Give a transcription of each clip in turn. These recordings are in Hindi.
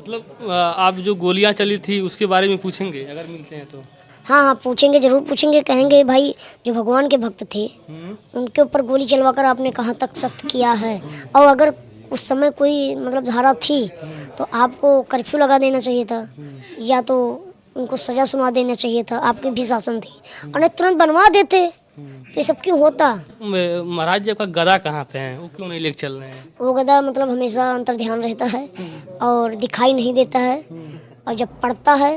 मतलब आप जो गोलियां चली थी उसके बारे में पूछेंगे अगर मिलते हैं तो? हाँ हाँ पूछेंगे, जरूर पूछेंगे। कहेंगे भाई जो भगवान के भक्त थे उनके ऊपर गोली चलवाकर आपने कहाँ तक सत्य किया है, और अगर उस समय कोई मतलब धारा थी तो आपको कर्फ्यू लगा देना चाहिए था, या तो उनको सजा सुना देना चाहिए था। आपकी भी शासन थी और नहीं तुरंत बनवा देते, तो ये सब क्यों होता? महाराज जी आपका गदा कहाँ पे है, वो क्यों नहीं लेके चल रहे हैं? वो गदा मतलब हमेशा अंतर ध्यान रहता है और दिखाई नहीं देता है, और जब पढ़ता है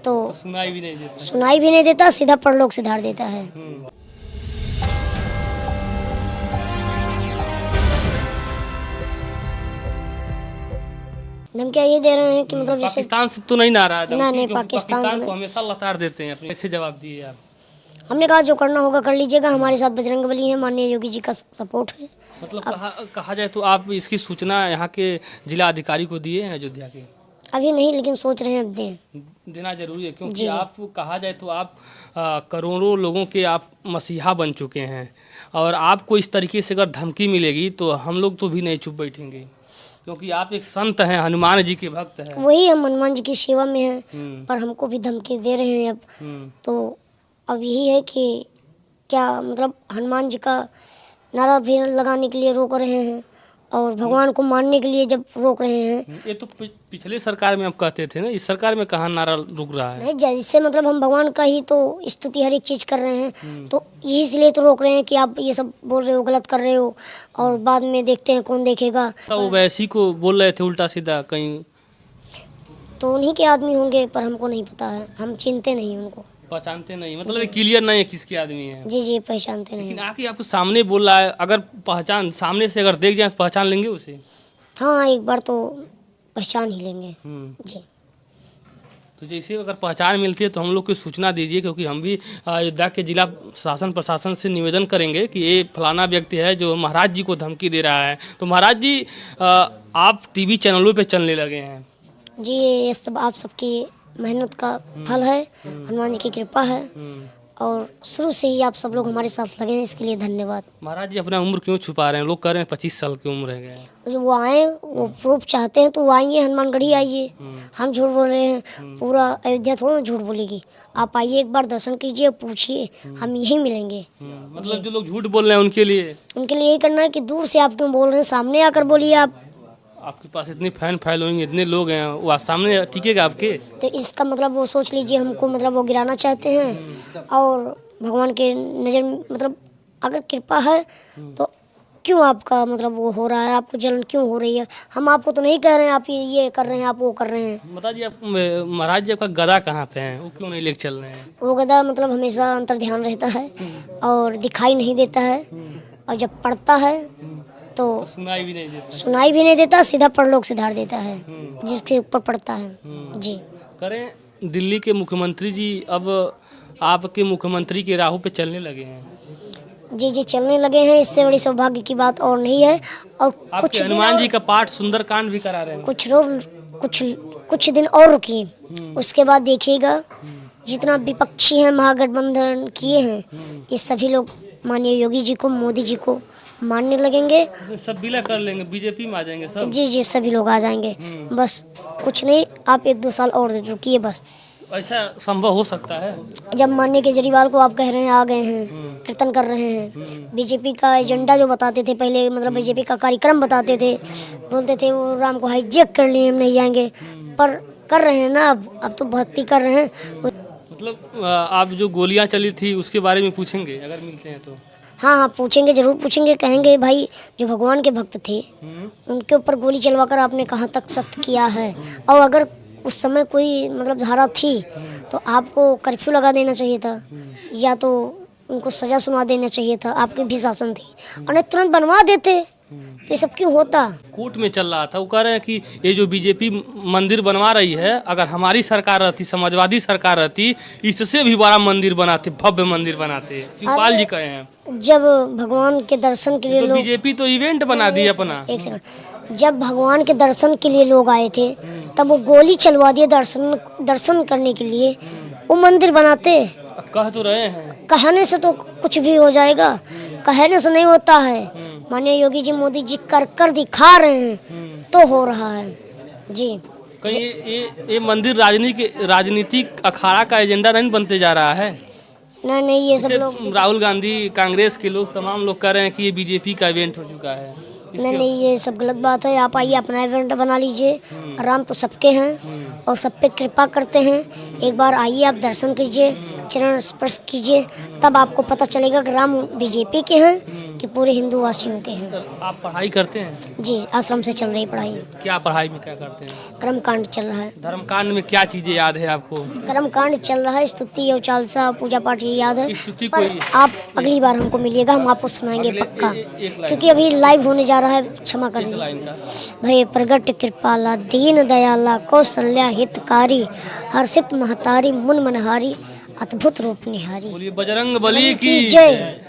तो सुनाई भी नहीं देता। सुनाई भी नहीं देता, सीधा परलोक सिधार देता है। धमकियाँ ये दे रहे हैं कि मतलब जैसे पाकिस्तान से तो नहीं नाराज? नहीं, क्योंकि पाकिस्तान से को नहीं। हमेशा लताड़ देते हैं अपने, ऐसे जवाब दिए आप। हमने कहा जो करना होगा कर लीजिएगा, हमारे साथ बजरंगबली है, माननीय योगी जी का सपोर्ट है। मतलब कहा जाए तो आप इसकी सूचना यहाँ के जिला अधिकारी को दिए हैं अयोध्या के? अभी नहीं, लेकिन सोच रहे हैं अब देना जरूरी है, क्योंकि जी। आप कहा जाए तो आप करोड़ों लोगों के आप मसीहा बन चुके हैं, और आपको इस तरीके से अगर धमकी मिलेगी तो हम लोग तो भी नहीं चुप बैठेंगे, क्योंकि आप एक संत हैं, हनुमान जी के भक्त हैं। वही हम हनुमान जी की सेवा में हैं, पर हमको भी धमकी दे रहे हैं अब। तो अब यही है कि क्या मतलब हनुमान जी का नारा भी लगाने के लिए रोक रहे हैं, और भगवान को मानने के लिए जब रोक रहे हैं। ये तो पिछले सरकार में आप कहते थे ना, इस सरकार में कहाँ नारा रुक रहा है? नहीं, जैसे मतलब हम भगवान का ही तो स्तुति हर एक चीज़ कर रहे हैं, तो इसलिए तो रोक रहे हैं कि आप ये सब बोल रहे हो, गलत कर रहे हो, और बाद में देखते हैं कौन देखेगा। वो वैसी को बोल रहे थे उल्टा सीधा कहीं? तो उन्हीं के आदमी होंगे, पर हमको नहीं पता है, हम चिनते नहीं उनको। पहचानते नहीं? मतलब ये क्लियर नहीं है किसके आदमी है? जी जी, पहचानते नहीं। लेकिन आके आपको सामने बोल रहा है, अगर पहचान सामने से अगर देख जाए तो पहचान लेंगे उसे? हाँ, एक बार तो पहचान ही लेंगे। जी। तो जैसे अगर पहचान मिलती है तो हम लोग को सूचना दीजिए, क्योंकि हम भी अयोध्या के जिला शासन प्रशासन से निवेदन करेंगे कि ये फलाना व्यक्ति है जो महाराज जी को धमकी दे रहा है। तो महाराज जी आप टीवी चैनलों पे चलने लगे हैं। जी, ये सब आप सबकी मेहनत का फल है, हनुमान जी की कृपा है, और शुरू से ही आप सब लोग हमारे साथ लगे हैं, इसके लिए धन्यवाद। महाराज जी अपना उम्र क्यों छुपा रहे हैं? लोग कह रहे हैं 25 साल की उम्र है। जो वो आए, वो प्रूफ चाहते हैं तो वो आइए, हनुमानगढ़ी आइए। हम झूठ बोल रहे हैं? पूरा अयोध्या थोड़ा झूठ बोलेगी। आप आइए, एक बार दर्शन कीजिए, पूछिए, हम यहीं मिलेंगे। मतलब जो लोग झूठ बोल रहे हैं उनके लिए यही करना है कि दूर से आप क्यों बोल रहे हैं, सामने आकर बोलिए। आपके पास इतनी फैन फॉलोइंग, इतने लोग हैं, वो सामने टिकेगा आपके? तो इसका मतलब वो सोच लीजिए, हमको मतलब वो गिराना चाहते हैं, और भगवान के नज़र मतलब अगर कृपा है तो क्यों आपका मतलब वो हो रहा है, आपको जलन क्यों हो रही है? हम आपको तो नहीं कह रहे हैं आप ये कर रहे हैं, आप वो कर रहे हैं। बताइए आप, महाराज जी आपका गदा कहाँ पे है, वो क्यों नहीं लेके चल रहे हैं? वो गदा मतलब हमेशा अंतर ध्यान रहता है और दिखाई नहीं देता है, और जब पढ़ता है तो सुनाई भी नहीं देता। सुनाई भी नहीं देता, सीधा परलोक सिधार देता है जिसके ऊपर पड़ता है। जी। करें दिल्ली के मुख्यमंत्री जी अब आपके मुख्यमंत्री के राहों पे चलने लगे हैं। जी जी, चलने लगे हैं, इससे बड़ी सौभाग्य की बात और नहीं है। और कुछ हनुमान जी का पाठ सुंदरकांड भी करा रहे हैं। कुछ दिन और रुकिए, उसके बाद देखिएगा जितना विपक्षी हैं, महागठबंधन किए हैं, ये सभी लोग माननीय योगी जी को, मोदी जी को मानने लगेंगे। सब विलय कर लेंगे, बीजेपी में आ जाएंगे सब। जी जी, सभी लोग आ जाएंगे। बस कुछ नहीं, आप 1-2 साल और रुकिए बस। ऐसा संभव हो सकता है? जब माननीय केजरीवाल को आप कह रहे हैं आ गए हैं, कीर्तन कर रहे हैं, बीजेपी का एजेंडा जो बताते थे पहले, मतलब बीजेपी का कार्यक्रम बताते थे, बोलते थे वो राम को हाईजैक कर लिए, हम नहीं जाएंगे, पर कर रहे हैं ना, अब तो भक्ति कर रहे हैं। मतलब आप जो गोलियां चली थी उसके बारे में पूछेंगे अगर मिलते हैं तो? हाँ हाँ पूछेंगे, जरूर पूछेंगे। कहेंगे भाई जो भगवान के भक्त थे उनके ऊपर गोली चलवाकर आपने कहाँ तक सत्य किया है, और अगर उस समय कोई मतलब धारा थी तो आपको कर्फ्यू लगा देना चाहिए था, या तो उनको सजा सुना देना चाहिए था। आपकी भी शासन थी और नहीं तुरंत बनवा देते, तो ये सब क्यों होता? कोर्ट में चल रहा था, वो कह रहे हैं कि ये जो बीजेपी मंदिर बनवा रही है, अगर हमारी सरकार रहती, समाजवादी सरकार रहती, इससे भी बड़ा मंदिर बनाते, भव्य मंदिर बनाते। शिवपाल जी कहे हैं जब भगवान के दर्शन के लिए तो लोग, बीजेपी तो इवेंट बना दी अपना। एक सेकंड, जब भगवान के दर्शन के लिए लोग आए थे तब वो गोली चलवा दिए दर्शन करने के लिए, वो मंदिर बनाते। कह तो रहे हैं, कहने से तो कुछ भी हो जाएगा, कहने से नहीं होता है। माननीय योगी जी, मोदी जी कर दिखा रहे हैं तो हो रहा है। जी। कहीं ये मंदिर राजनीतिक अखाड़ा का एजेंडा नहीं बनते जा रहा है? नहीं ये सब जैसे लोग राहुल गांधी, कांग्रेस के लोग, तमाम लोग कह रहे हैं कि ये बीजेपी का इवेंट हो चुका है। नहीं ये सब गलत बात है। आप आइए अपना इवेंट बना लीजिए। राम तो सबके हैं और सब पे कृपा करते हैं। एक बार आइए, आप दर्शन कीजिए, चरण स्पर्श कीजिए, तब आपको पता चलेगा कि राम बीजेपी के हैं कि पूरे हिंदू वासियों के हैं। आप पढ़ाई करते हैं? जी, आश्रम से चल रही पढ़ाई। क्या पढ़ाई में क्या करते हैं? कर्मकांड चल रहा है। धर्मकांड में क्या चीजें याद है आपको? कर्मकांड चल रहा है, स्तुति और चालसा पूजा पाठ ये याद है। स्तुति पर कोई आप अगली बार हमको मिलिएगा, हम आपको सुनाएंगे अगले पक्का, एक लाइन क्योंकि अभी लाइव होने जा रहा है। क्षमा कर इस दीजिए। लाइन का भय प्रगट कृपाला दीन दयाला कौशल्या हितकारी हर्षित महतारी मुन मनहारी अद्भुत रूप निहारी। बोलिए बजरंग बली की जय।